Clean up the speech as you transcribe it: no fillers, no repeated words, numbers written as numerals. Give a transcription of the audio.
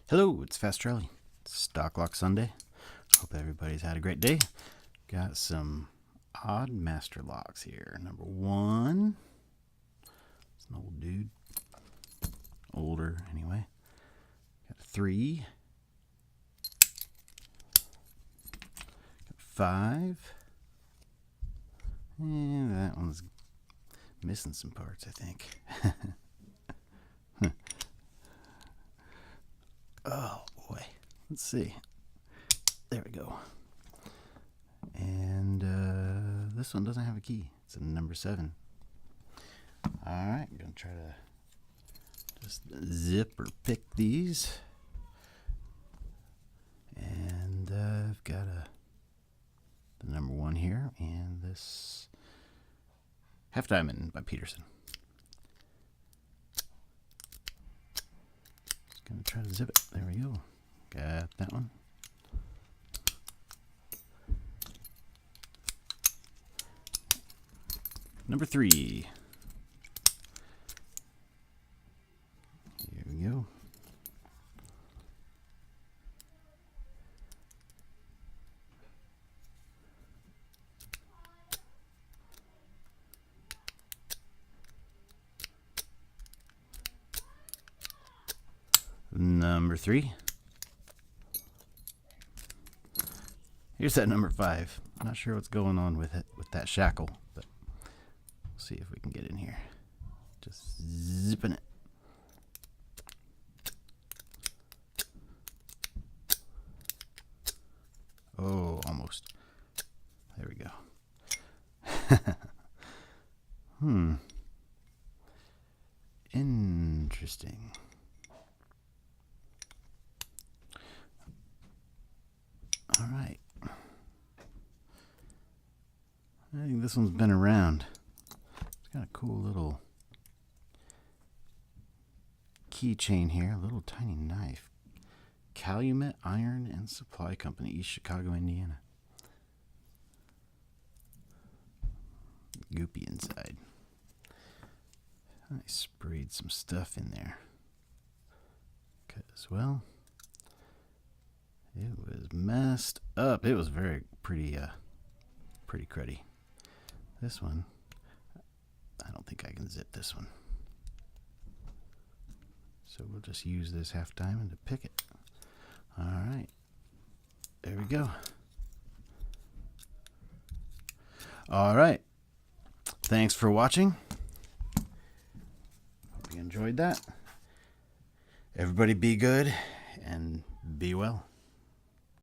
Hello, it's Fast Charlie. It's Stock Lock Sunday. Hope everybody's had a great day. Got some odd master locks here. Number 1. It's an old dude. Older, anyway. Got a 3. Got 5. And that one's missing some parts, I think. Oh boy, let's see. There we go. And this one doesn't have a key. It's a number 7. All right, I'm gonna try to just zip or pick these. And I've got the number 1 here, and this Half Diamond by Peterson. Gonna try to zip it. There we go. Got that one. Number 3. Here we go. Number 3. Here's that number 5. I'm not sure what's going on with it, with that shackle, but we'll see if we can get in here. Just zipping it. Oh, almost. There we go. Interesting. All right. I think this one's been around. It's got a cool little keychain here, a little tiny knife. Calumet Iron and Supply Company, East Chicago, Indiana. Goopy inside. I sprayed some stuff in there. Because, well, it was messed up. It was very pretty cruddy. This one, I don't think I can zip this one. So we'll just use this half diamond to pick it. All right. There we go. All right. Thanks for watching. Hope you enjoyed that. Everybody be good and be well.